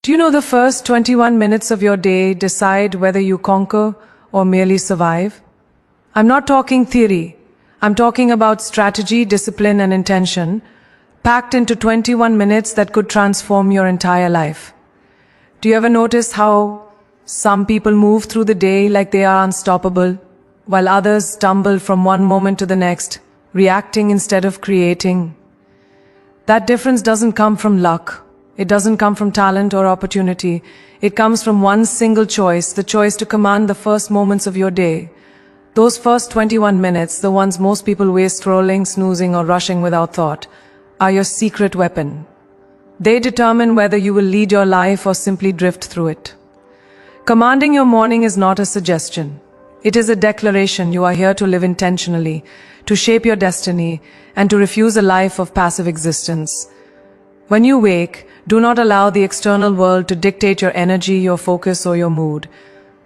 Do you know the first 21 minutes of your day decide whether you conquer or merely survive? I'm not talking theory. I'm talking about strategy, discipline, and intention, packed into 21 minutes that could transform your entire life. Do you ever notice how some people move through the day like they are unstoppable, while others stumble from one moment to the next, reacting instead of creating? That difference doesn't come from luck. It doesn't come from talent or opportunity. It comes from one single choice, the choice to command the first moments of your day. Those first 21 minutes, the ones most people waste scrolling, snoozing, or rushing without thought, are your secret weapon. They determine whether you will lead your life or simply drift through it. Commanding your morning is not a suggestion. It is a declaration. You are here to live intentionally, to shape your destiny, and to refuse a life of passive existence. When you wake, do not allow the external world to dictate your energy, your focus, or your mood.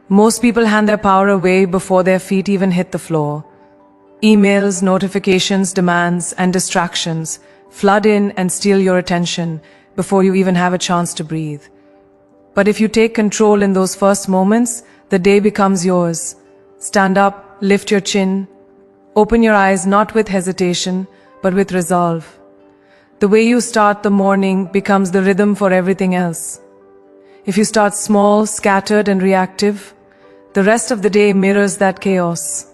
Most people hand their power away before their feet even hit the floor. Emails, notifications, demands, and distractions flood in and steal your attention before you even have a chance to breathe. But if you take control in those first moments, the day becomes yours. Stand up, lift your chin, open your eyes not with hesitation, but with resolve. The way you start the morning becomes the rhythm for everything else. If you start small, scattered, and reactive, the rest of the day mirrors that chaos.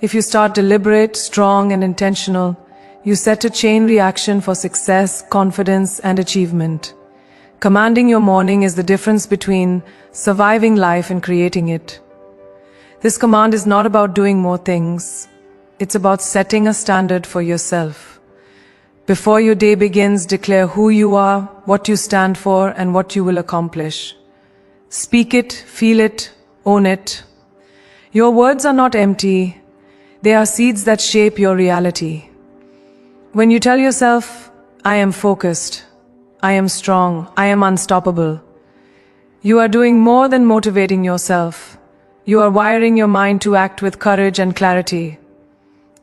If you start deliberate, strong, and intentional, you set a chain reaction for success, confidence, and achievement. Commanding your morning is the difference between surviving life and creating it. This command is not about doing more things. It's about setting a standard for yourself. Before your day begins, declare who you are, what you stand for, and what you will accomplish. Speak it, feel it, own it. Your words are not empty. They are seeds that shape your reality. When you tell yourself, I am focused, I am strong, I am unstoppable, you are doing more than motivating yourself. You are wiring your mind to act with courage and clarity.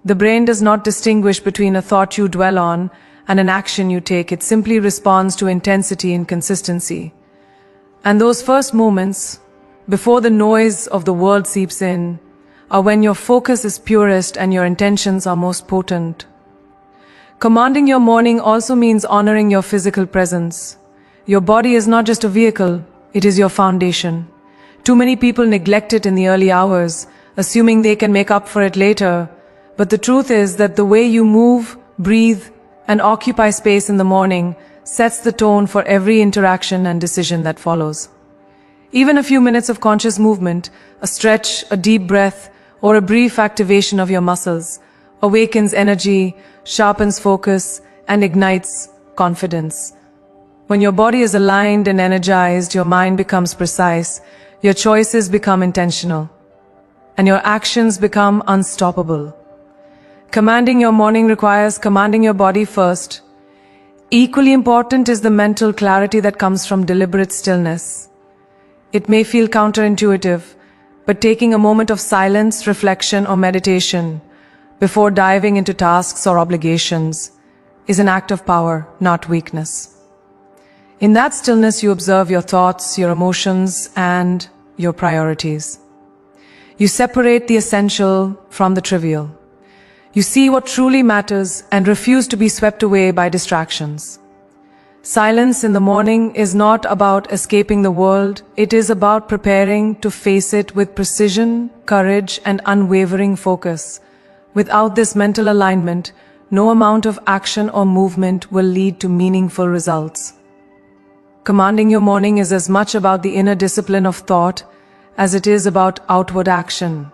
The brain does not distinguish between a thought you dwell on and an action you take. It simply responds to intensity and consistency. And those first moments, before the noise of the world seeps in, are when your focus is purest and your intentions are most potent. Commanding your morning also means honoring your physical presence. Your body is not just a vehicle, it is your foundation. Too many people neglect it in the early hours, assuming they can make up for it later. But the truth is that the way you move, breathe, and occupy space in the morning sets the tone for every interaction and decision that follows. Even a few minutes of conscious movement, a stretch, a deep breath, or a brief activation of your muscles awakens energy, sharpens focus, and ignites confidence. When your body is aligned and energized, your mind becomes precise, your choices become intentional, and your actions become unstoppable. Commanding your morning requires commanding your body first. Equally important is the mental clarity that comes from deliberate stillness. It may feel counterintuitive, but taking a moment of silence, reflection, or meditation before diving into tasks or obligations is an act of power, not weakness. In that stillness, you observe your thoughts, your emotions, and your priorities. You separate the essential from the trivial. You see what truly matters and refuse to be swept away by distractions. Silence in the morning is not about escaping the world. It is about preparing to face it with precision, courage, and unwavering focus. Without this mental alignment, no amount of action or movement will lead to meaningful results. Commanding your morning is as much about the inner discipline of thought as it is about outward action.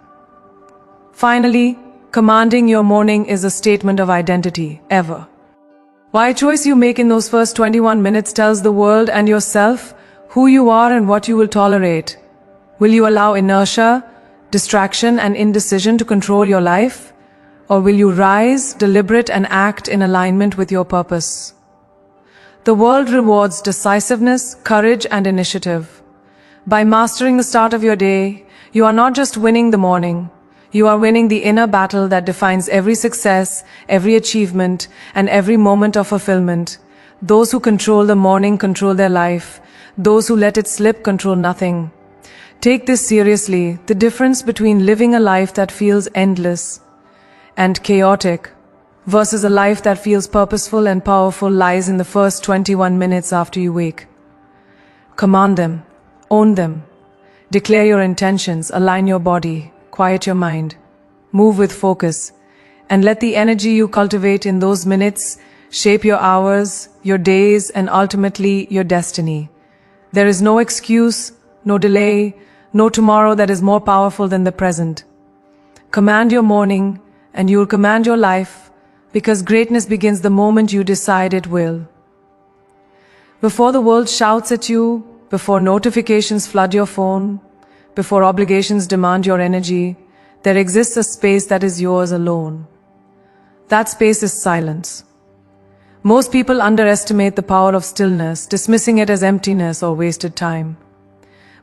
Finally, commanding your morning is a statement of identity, ever. Why choice you make in those first 21 minutes tells the world and yourself who you are and what you will tolerate. Will you allow inertia, distraction, and indecision to control your life? Or will you rise, deliberate, and act in alignment with your purpose? The world rewards decisiveness, courage, and initiative. By mastering the start of your day, you are not just winning the morning, you are winning the inner battle that defines every success, every achievement, and every moment of fulfillment. Those who control the morning control their life. Those who let it slip control nothing. Take this seriously. The difference between living a life that feels endless and chaotic versus a life that feels purposeful and powerful lies in the first 21 minutes after you wake. Command them. Own them. Declare your intentions. Align your body. Quiet your mind. Move with focus. And let the energy you cultivate in those minutes shape your hours, your days, and ultimately your destiny. There is no excuse, no delay, no tomorrow that is more powerful than the present. Command your morning, and you will command your life, because greatness begins the moment you decide it will. Before the world shouts at you, before notifications flood your phone, before obligations demand your energy, there exists a space that is yours alone. That space is silence. Most people underestimate the power of stillness, dismissing it as emptiness or wasted time.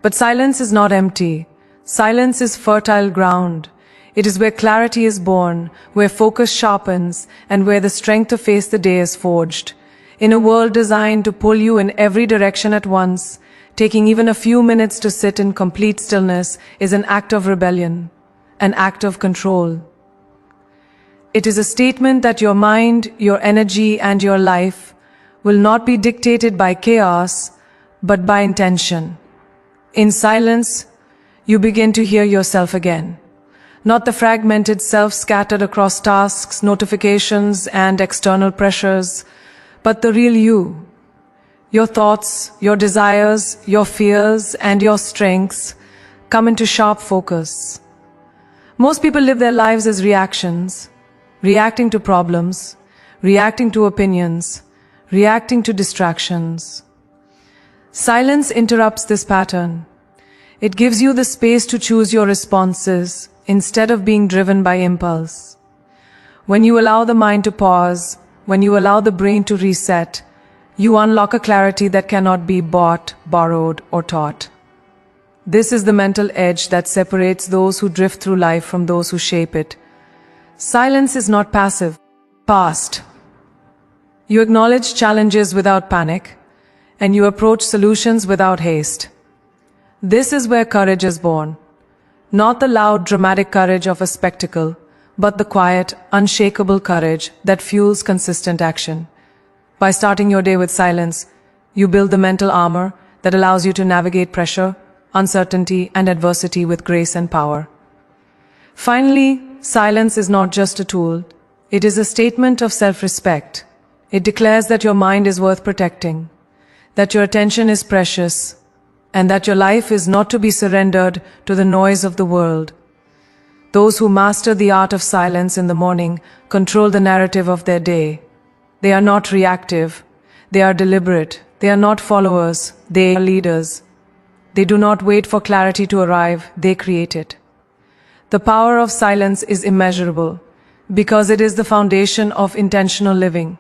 But silence is not empty. Silence is fertile ground. It is where clarity is born, where focus sharpens, and where the strength to face the day is forged. In a world designed to pull you in every direction at once, taking even a few minutes to sit in complete stillness is an act of rebellion, an act of control. It is a statement that your mind, your energy, and your life will not be dictated by chaos, but by intention. In silence, you begin to hear yourself again. Not the fragmented self scattered across tasks, notifications, and external pressures, but the real you. Your thoughts, your desires, your fears, and your strengths come into sharp focus. Most people live their lives as reactions. Reacting to problems, reacting to opinions, reacting to distractions. Silence interrupts this pattern. It gives you the space to choose your responses instead of being driven by impulse. When you allow the mind to pause, when you allow the brain to reset, you unlock a clarity that cannot be bought, borrowed, or taught. This is the mental edge that separates those who drift through life from those who shape it. Silence is not passive, past. You acknowledge challenges without panic, and you approach solutions without haste. This is where courage is born. Not the loud, dramatic courage of a spectacle, but the quiet, unshakable courage that fuels consistent action. By starting your day with silence, you build the mental armor that allows you to navigate pressure, uncertainty, and adversity with grace and power. Finally, silence is not just a tool, it is a statement of self-respect. It declares that your mind is worth protecting, that your attention is precious, and that your life is not to be surrendered to the noise of the world. Those who master the art of silence in the morning control the narrative of their day. They are not reactive, they are deliberate, they are not followers, they are leaders. They do not wait for clarity to arrive, they create it. The power of silence is immeasurable because it is the foundation of intentional living.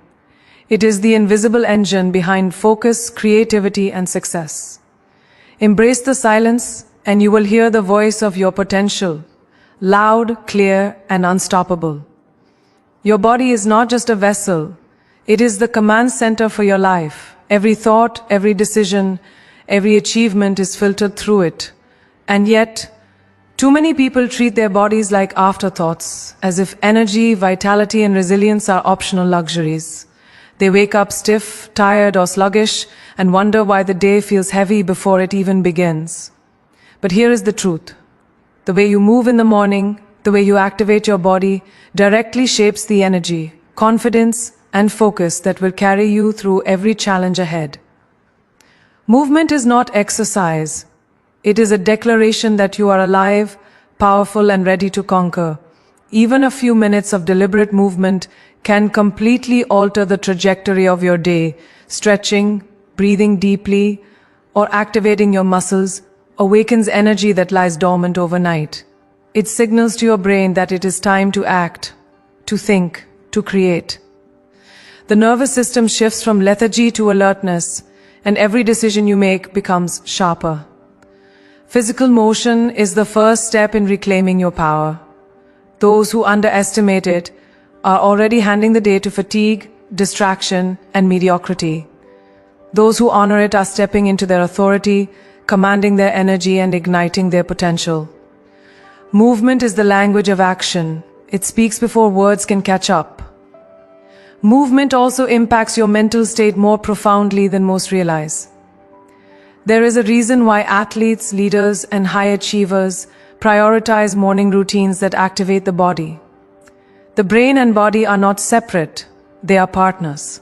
It is the invisible engine behind focus, creativity, and success. Embrace the silence and you will hear the voice of your potential, loud, clear, and unstoppable. Your body is not just a vessel, it is the command center for your life. Every thought, every decision, every achievement is filtered through it. And yet, too many people treat their bodies like afterthoughts, as if energy, vitality, and resilience are optional luxuries. They wake up stiff, tired, or sluggish and wonder why the day feels heavy before it even begins. But here is the truth. The way you move in the morning, the way you activate your body, directly shapes the energy, confidence, and focus that will carry you through every challenge ahead. Movement is not exercise. It is a declaration that you are alive, powerful, and ready to conquer. Even a few minutes of deliberate movement can completely alter the trajectory of your day. Stretching, breathing deeply, or activating your muscles awakens energy that lies dormant overnight. It signals to your brain that it is time to act, to think, to create. The nervous system shifts from lethargy to alertness, and every decision you make becomes sharper. Physical motion is the first step in reclaiming your power. Those who underestimate it are already handing the day to fatigue, distraction, and mediocrity. Those who honor it are stepping into their authority, commanding their energy and igniting their potential. Movement is the language of action. It speaks before words can catch up. Movement also impacts your mental state more profoundly than most realize. There is a reason why athletes, leaders, and high achievers prioritize morning routines that activate the body. The brain and body are not separate, they are partners.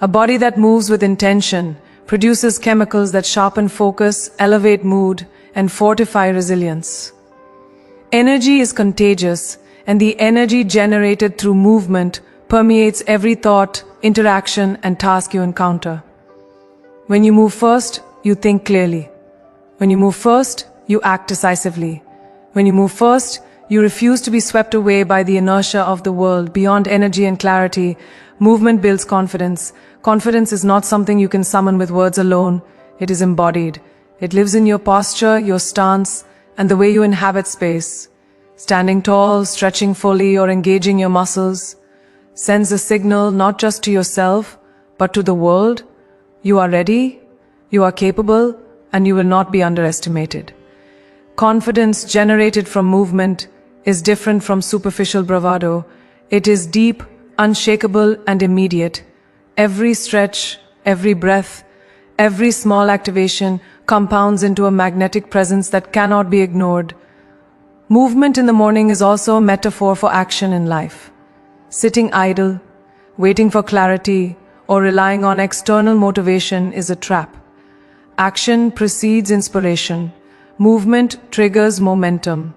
A body that moves with intention produces chemicals that sharpen focus, elevate mood, and fortify resilience. Energy is contagious, and the energy generated through movement permeates every thought, interaction, and task you encounter. When you move first, you think clearly. When you move first, you act decisively. When you move first, you refuse to be swept away by the inertia of the world. Beyond energy and clarity, movement builds confidence. Confidence is not something you can summon with words alone. It is embodied. It lives in your posture, your stance, and the way you inhabit space. Standing tall, stretching fully, or engaging your muscles sends a signal not just to yourself, but to the world. You are ready, you are capable, and you will not be underestimated. Confidence generated from movement is different from superficial bravado. It is deep, unshakable, and immediate. Every stretch, every breath, every small activation compounds into a magnetic presence that cannot be ignored. Movement in the morning is also a metaphor for action in life. Sitting idle, waiting for clarity, or relying on external motivation is a trap. Action precedes inspiration. Movement triggers momentum.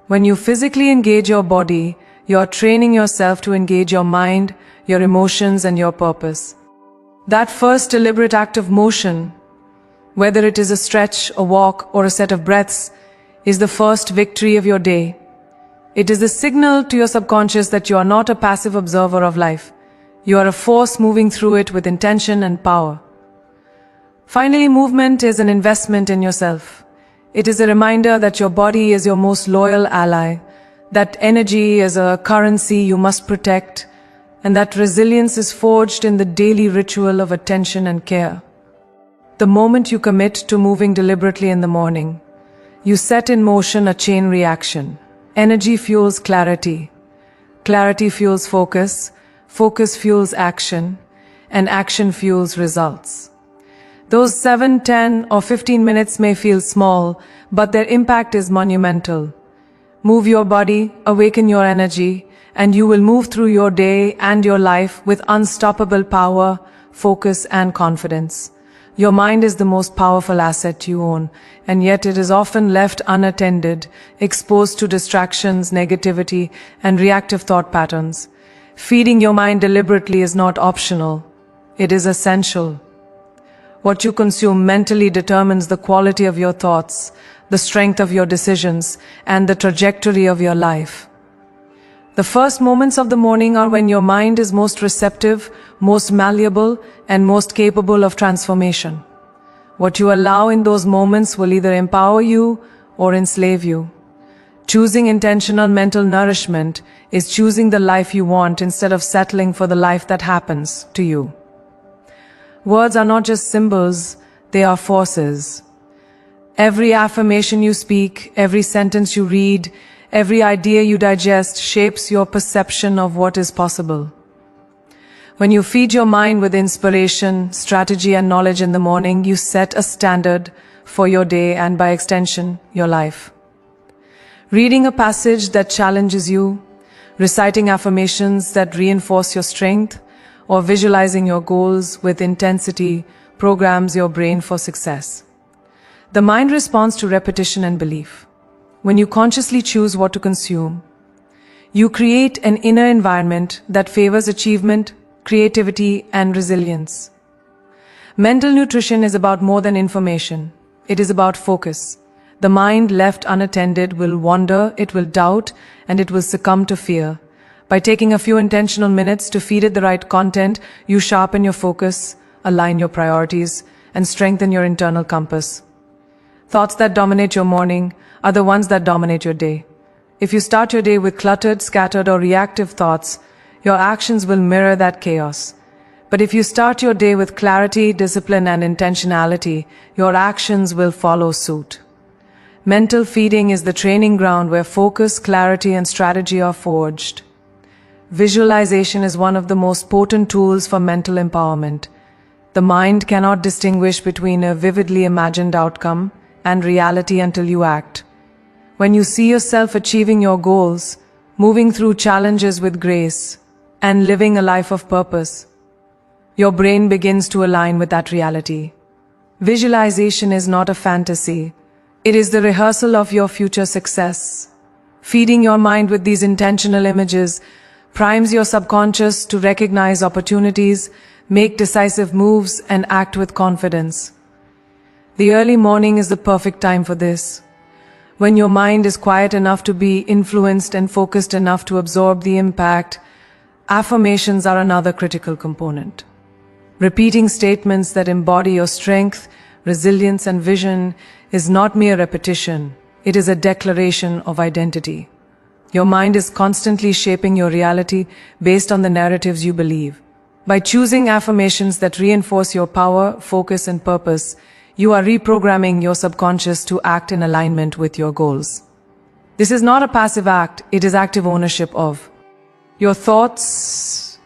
When you physically engage your body, you are training yourself to engage your mind, your emotions, and your purpose. That first deliberate act of motion, whether it is a stretch, a walk, or a set of breaths, is the first victory of your day. It is a signal to your subconscious that you are not a passive observer of life. You are a force moving through it with intention and power. Finally, movement is an investment in yourself. It is a reminder that your body is your most loyal ally, that energy is a currency you must protect, and that resilience is forged in the daily ritual of attention and care. The moment you commit to moving deliberately in the morning, you set in motion a chain reaction. Energy fuels clarity. Clarity fuels focus. Focus fuels action. And action fuels results. Those 7, 10, or 15 minutes may feel small, but their impact is monumental. Move your body, awaken your energy, and you will move through your day and your life with unstoppable power, focus, and confidence. Your mind is the most powerful asset you own, and yet it is often left unattended, exposed to distractions, negativity, and reactive thought patterns. Feeding your mind deliberately is not optional. It is essential. What you consume mentally determines the quality of your thoughts, the strength of your decisions, and the trajectory of your life. The first moments of the morning are when your mind is most receptive, most malleable, and most capable of transformation. What you allow in those moments will either empower you or enslave you. Choosing intentional mental nourishment is choosing the life you want instead of settling for the life that happens to you. Words are not just symbols, they are forces. Every affirmation you speak, every sentence you read, every idea you digest shapes your perception of what is possible. When you feed your mind with inspiration, strategy, and knowledge in the morning, you set a standard for your day and, by extension, your life. Reading a passage that challenges you, reciting affirmations that reinforce your strength, or visualizing your goals with intensity programs your brain for success. The mind responds to repetition and belief. When you consciously choose what to consume, you create an inner environment that favors achievement, creativity, and resilience. Mental nutrition is about more than information. It is about focus. The mind left unattended will wander, it will doubt, and it will succumb to fear. By taking a few intentional minutes to feed it the right content, you sharpen your focus, align your priorities, and strengthen your internal compass. Thoughts that dominate your morning are the ones that dominate your day. If you start your day with cluttered, scattered, or reactive thoughts, your actions will mirror that chaos. But if you start your day with clarity, discipline, and intentionality, your actions will follow suit. Mental feeding is the training ground where focus, clarity, and strategy are forged. Visualization is one of the most potent tools for mental empowerment. The mind cannot distinguish between a vividly imagined outcome and reality until you act. When you see yourself achieving your goals, moving through challenges with grace, and living a life of purpose, your brain begins to align with that reality. Visualization is not a fantasy. It is the rehearsal of your future success. Feeding your mind with these intentional images primes your subconscious to recognize opportunities, make decisive moves, and act with confidence. The early morning is the perfect time for this. When your mind is quiet enough to be influenced and focused enough to absorb the impact, affirmations are another critical component. Repeating statements that embody your strength, resilience, and vision is not mere repetition. It is a declaration of identity. Your mind is constantly shaping your reality based on the narratives you believe. By choosing affirmations that reinforce your power, focus, and purpose, you are reprogramming your subconscious to act in alignment with your goals. This is not a passive act, it is active ownership of your thoughts,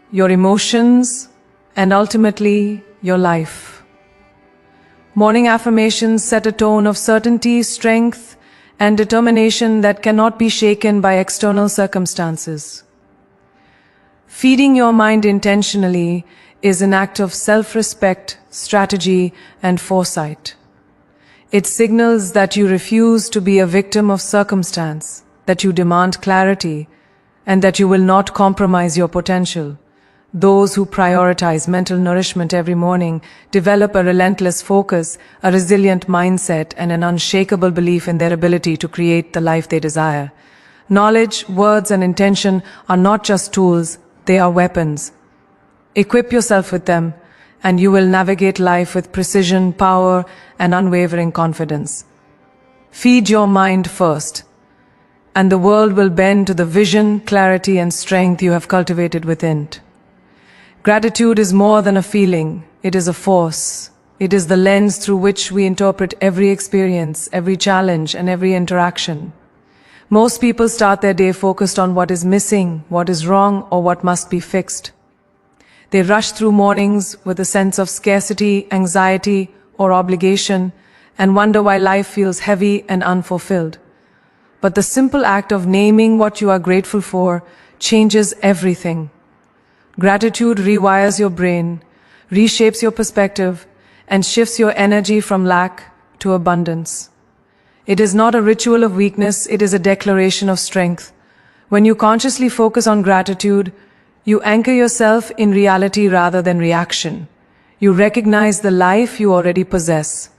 your emotions, and ultimately, your life. Morning affirmations set a tone of certainty, strength, and determination that cannot be shaken by external circumstances. Feeding your mind intentionally is an act of self-respect, strategy, and foresight. It signals that you refuse to be a victim of circumstance, that you demand clarity, and that you will not compromise your potential. Those who prioritize mental nourishment every morning develop a relentless focus, a resilient mindset, and an unshakable belief in their ability to create the life they desire. Knowledge, words, and intention are not just tools, they are weapons. Equip yourself with them, and you will navigate life with precision, power, and unwavering confidence. Feed your mind first, and the world will bend to the vision, clarity, and strength you have cultivated within it. Gratitude is more than a feeling, it is a force. It is the lens through which we interpret every experience, every challenge, and every interaction. Most people start their day focused on what is missing, what is wrong, or what must be fixed. They rush through mornings with a sense of scarcity, anxiety, or obligation, and wonder why life feels heavy and unfulfilled. But the simple act of naming what you are grateful for changes everything. Gratitude rewires your brain, reshapes your perspective, and shifts your energy from lack to abundance. It is not a ritual of weakness, it is a declaration of strength. When you consciously focus on gratitude, you anchor yourself in reality rather than reaction. You recognize the life you already possess,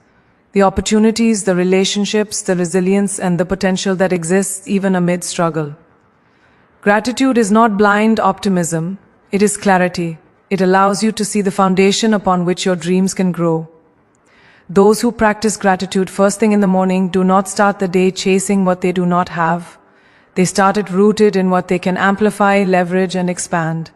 the opportunities, the relationships, the resilience, and the potential that exists even amid struggle. Gratitude is not blind optimism. It is clarity. It allows you to see the foundation upon which your dreams can grow. Those who practice gratitude first thing in the morning do not start the day chasing what they do not have. They start it rooted in what they can amplify, leverage, and expand.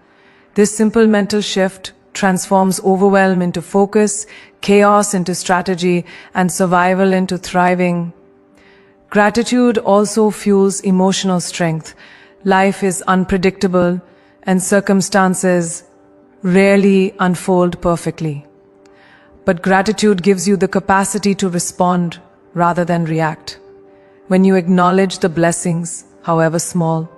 This simple mental shift transforms overwhelm into focus, chaos into strategy, and survival into thriving. Gratitude also fuels emotional strength. Life is unpredictable, and circumstances rarely unfold perfectly. But gratitude gives you the capacity to respond rather than react. When you acknowledge the blessings, however small,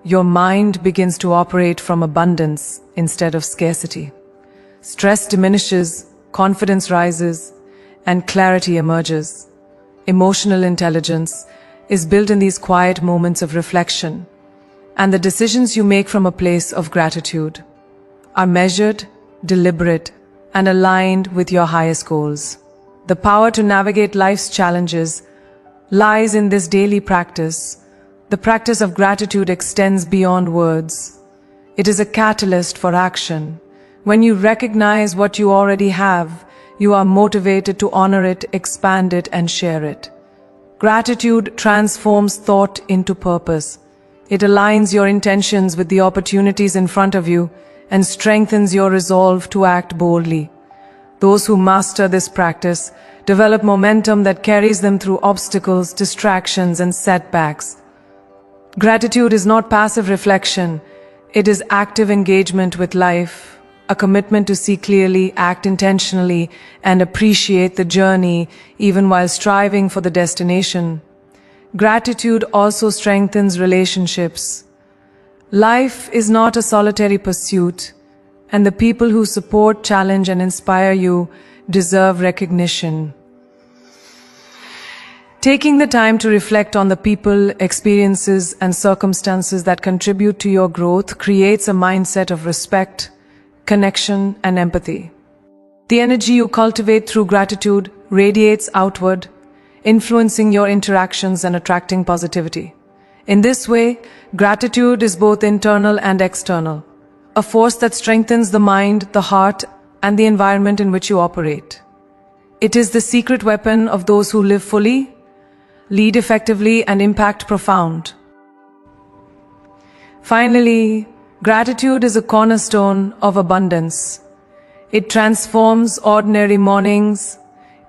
your mind begins to operate from abundance instead of scarcity. Stress diminishes, confidence rises, and clarity emerges. Emotional intelligence is built in these quiet moments of reflection, and the decisions you make from a place of gratitude are measured, deliberate, and aligned with your highest goals. The power to navigate life's challenges lies in this daily practice. The practice of gratitude extends beyond words. It is a catalyst for action. When you recognize what you already have, you are motivated to honor it, expand it, and share it. Gratitude transforms thought into purpose. It aligns your intentions with the opportunities in front of you and strengthens your resolve to act boldly. Those who master this practice develop momentum that carries them through obstacles, distractions, and setbacks. Gratitude is not passive reflection, it is active engagement with life, a commitment to see clearly, act intentionally, and appreciate the journey even while striving for the destination. Gratitude also strengthens relationships. Life is not a solitary pursuit, and the people who support, challenge, and inspire you deserve recognition. Taking the time to reflect on the people, experiences, and circumstances that contribute to your growth creates a mindset of respect, connection, and empathy. The energy you cultivate through gratitude radiates outward, influencing your interactions and attracting positivity. In this way, gratitude is both internal and external, a force that strengthens the mind, the heart, and the environment in which you operate. It is the secret weapon of those who live fully, lead effectively, and impact profound. Finally, gratitude is a cornerstone of abundance. It transforms ordinary mornings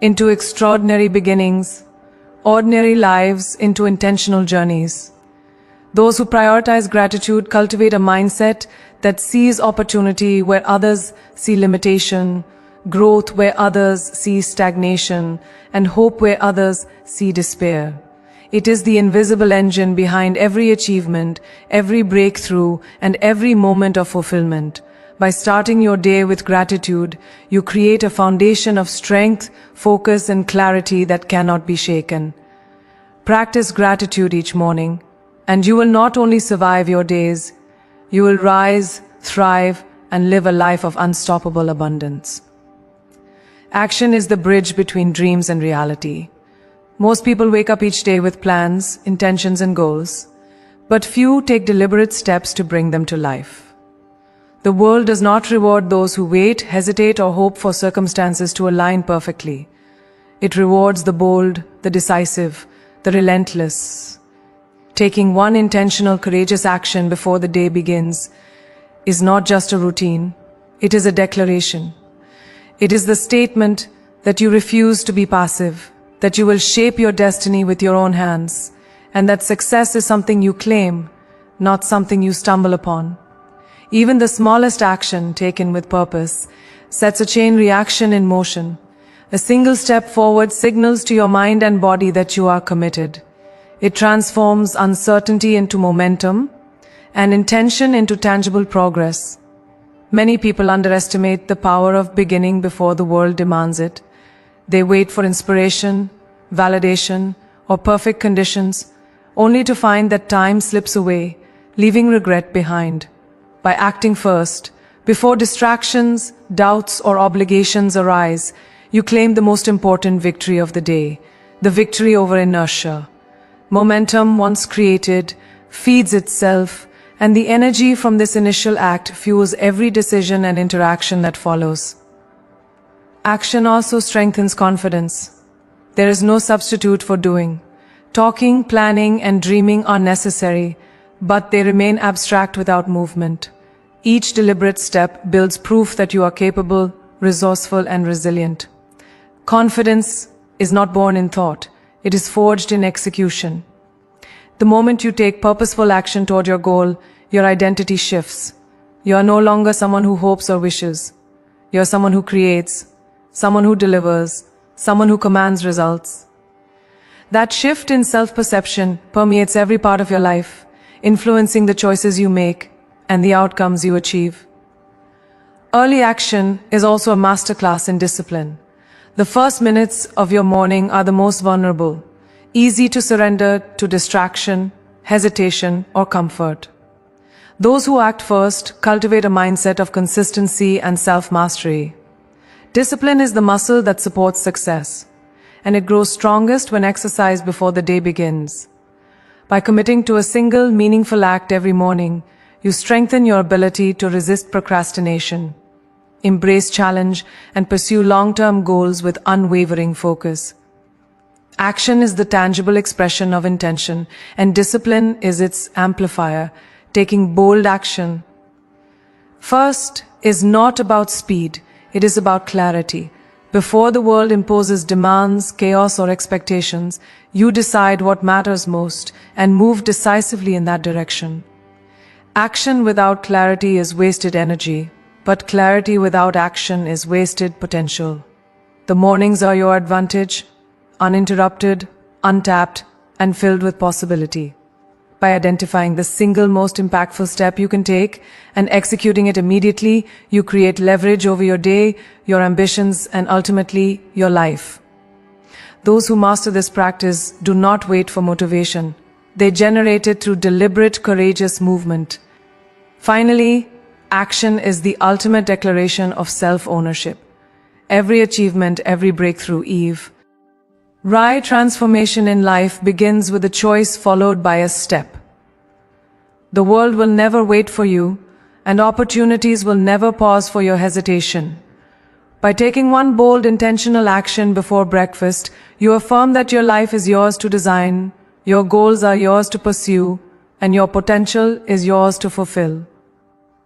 into extraordinary beginnings, ordinary lives into intentional journeys. Those who prioritize gratitude cultivate a mindset that sees opportunity where others see limitation, growth where others see stagnation, and hope where others see despair. It is the invisible engine behind every achievement, every breakthrough, and every moment of fulfillment. By starting your day with gratitude, you create a foundation of strength, focus, and clarity that cannot be shaken. Practice gratitude each morning, and you will not only survive your days, you will rise, thrive, and live a life of unstoppable abundance. Action is the bridge between dreams and reality. Most people wake up each day with plans, intentions, and goals, but few take deliberate steps to bring them to life. The world does not reward those who wait, hesitate, or hope for circumstances to align perfectly. It rewards the bold, the decisive, the relentless. Taking one intentional, courageous action before the day begins is not just a routine, it is a declaration. It is the statement that you refuse to be passive, that you will shape your destiny with your own hands, and that success is something you claim, not something you stumble upon. Even the smallest action taken with purpose sets a chain reaction in motion. A single step forward signals to your mind and body that you are committed. It transforms uncertainty into momentum and intention into tangible progress. Many people underestimate the power of beginning before the world demands it. They wait for inspiration, validation, or perfect conditions, only to find that time slips away, leaving regret behind. By acting first, before distractions, doubts, or obligations arise, you claim the most important victory of the day, the victory over inertia. Momentum, once created, feeds itself, and the energy from this initial act fuels every decision and interaction that follows. Action also strengthens confidence. There is no substitute for doing. Talking, planning, and dreaming are necessary, but they remain abstract without movement. Each deliberate step builds proof that you are capable, resourceful, and resilient. Confidence is not born in thought, it is forged in execution. The moment you take purposeful action toward your goal, your identity shifts. You are no longer someone who hopes or wishes. You are someone who creates, someone who delivers, someone who commands results. That shift in self-perception permeates every part of your life, influencing the choices you make and the outcomes you achieve. Early action is also a masterclass in discipline. The first minutes of your morning are the most vulnerable, easy to surrender to distraction, hesitation, or comfort. Those who act first cultivate a mindset of consistency and self-mastery. Discipline is the muscle that supports success, and it grows strongest when exercised before the day begins. By committing to a single, meaningful act every morning, you strengthen your ability to resist procrastination, embrace challenge, and pursue long-term goals with unwavering focus. Action is the tangible expression of intention, and discipline is its amplifier, taking bold action First is not about speed, it is about clarity. Before the world imposes demands, chaos, or expectations, you decide what matters most and move decisively in that direction. Action without clarity is wasted energy, but clarity without action is wasted potential. The mornings are your advantage, uninterrupted, untapped, and filled with possibility. By identifying the single most impactful step you can take and executing it immediately, you create leverage over your day, your ambitions, and ultimately, your life. Those who master this practice do not wait for motivation. They generate it through deliberate, courageous movement. Finally, action is the ultimate declaration of self-ownership. Every achievement, every breakthrough, Right transformation in life begins with a choice followed by a step. The world will never wait for you, and opportunities will never pause for your hesitation. By taking one bold, intentional action before breakfast, you affirm that your life is yours to design, your goals are yours to pursue, and your potential is yours to fulfill.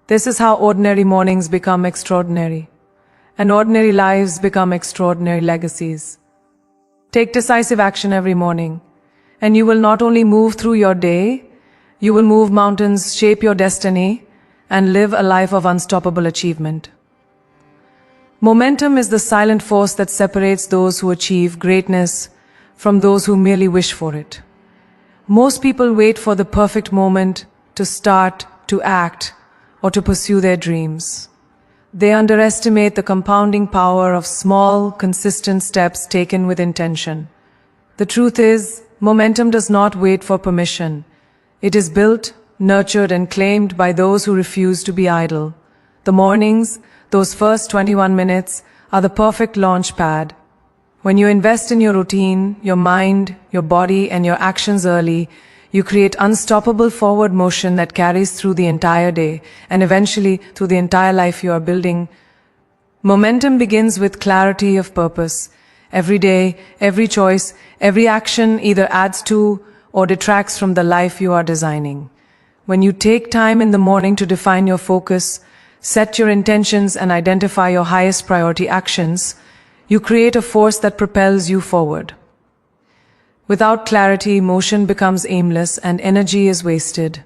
This is how ordinary mornings become extraordinary, and ordinary lives become extraordinary legacies. Take decisive action every morning, and you will not only move through your day, you will move mountains, shape your destiny, and live a life of unstoppable achievement. Momentum is the silent force that separates those who achieve greatness from those who merely wish for it. Most people wait for the perfect moment to start, to act, or to pursue their dreams. They underestimate the compounding power of small, consistent steps taken with intention. The truth is, momentum does not wait for permission. It is built, nurtured, and claimed by those who refuse to be idle. The mornings, those first 21 minutes, are the perfect launch pad. When you invest in your routine, your mind, your body, and your actions early, you create unstoppable forward motion that carries through the entire day and eventually through the entire life you are building. Momentum begins with clarity of purpose. Every day, every choice, every action either adds to or detracts from the life you are designing. When you take time in the morning to define your focus, set your intentions, and identify your highest priority actions, you create a force that propels you forward. Without clarity, motion becomes aimless and energy is wasted.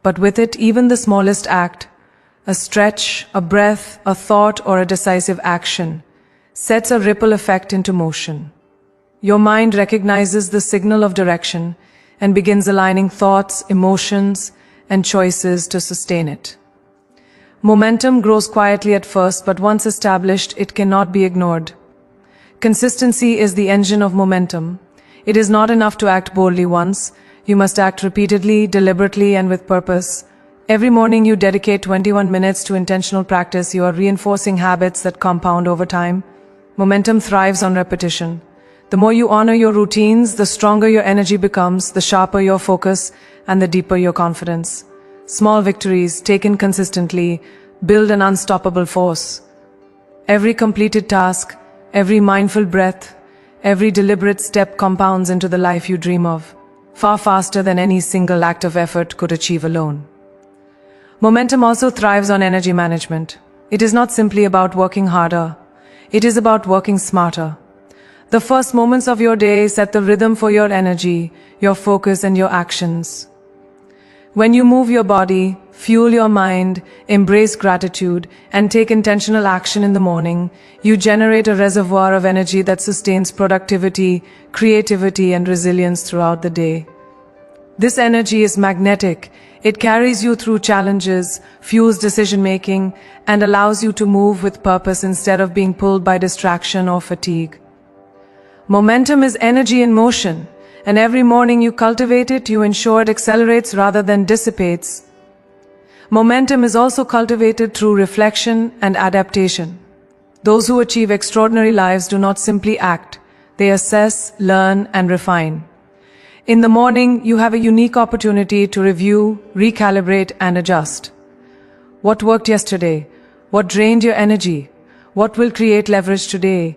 But with it, even the smallest act, a stretch, a breath, a thought, or a decisive action, sets a ripple effect into motion. Your mind recognizes the signal of direction and begins aligning thoughts, emotions, and choices to sustain it. Momentum grows quietly at first, but once established, it cannot be ignored. Consistency is the engine of momentum. It is not enough to act boldly once. You must act repeatedly, deliberately, and with purpose. Every morning you dedicate 21 minutes to intentional practice. You are reinforcing habits that compound over time. Momentum thrives on repetition. The more you honor your routines, the stronger your energy becomes, the sharper your focus, and the deeper your confidence. Small victories, taken consistently, build an unstoppable force. Every completed task, every mindful breath, every deliberate step compounds into the life you dream of, far faster than any single act of effort could achieve alone. Momentum also thrives on energy management. It is not simply about working harder. It is about working smarter. The first moments of your day set the rhythm for your energy, your focus, and your actions. When you move your body, fuel your mind, embrace gratitude, and take intentional action in the morning, you generate a reservoir of energy that sustains productivity, creativity, and resilience throughout the day. This energy is magnetic. It carries you through challenges, fuels decision-making, and allows you to move with purpose instead of being pulled by distraction or fatigue. Momentum is energy in motion, and every morning you cultivate it, you ensure it accelerates rather than dissipates. Momentum is also cultivated through reflection and adaptation. Those who achieve extraordinary lives do not simply act, they assess, learn, and refine. In the morning, you have a unique opportunity to review, recalibrate, and adjust. What worked yesterday? What drained your energy? What will create leverage today?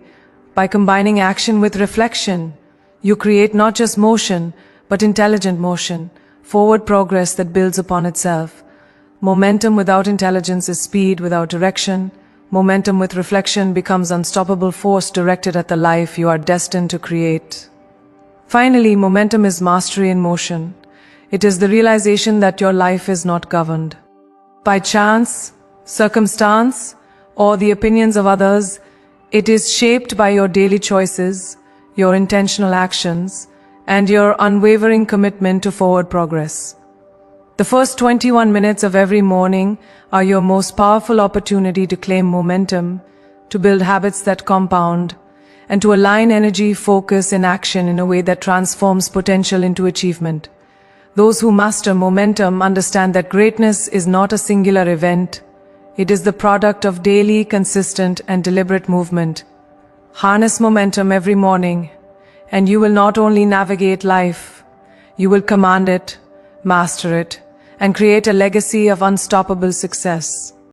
By combining action with reflection, you create not just motion, but intelligent motion, forward progress that builds upon itself. Momentum without intelligence is speed without direction. Momentum with reflection becomes unstoppable force directed at the life you are destined to create. Finally, momentum is mastery in motion. It is the realization that your life is not governed by chance, circumstance, or the opinions of others. It is shaped by your daily choices, your intentional actions, and your unwavering commitment to forward progress. The first 21 minutes of every morning are your most powerful opportunity to claim momentum, to build habits that compound, and to align energy, focus, and action in a way that transforms potential into achievement. Those who master momentum understand that greatness is not a singular event. It is the product of daily, consistent, and deliberate movement. Harness momentum every morning, and you will not only navigate life, you will command it, master it, and create a legacy of unstoppable success.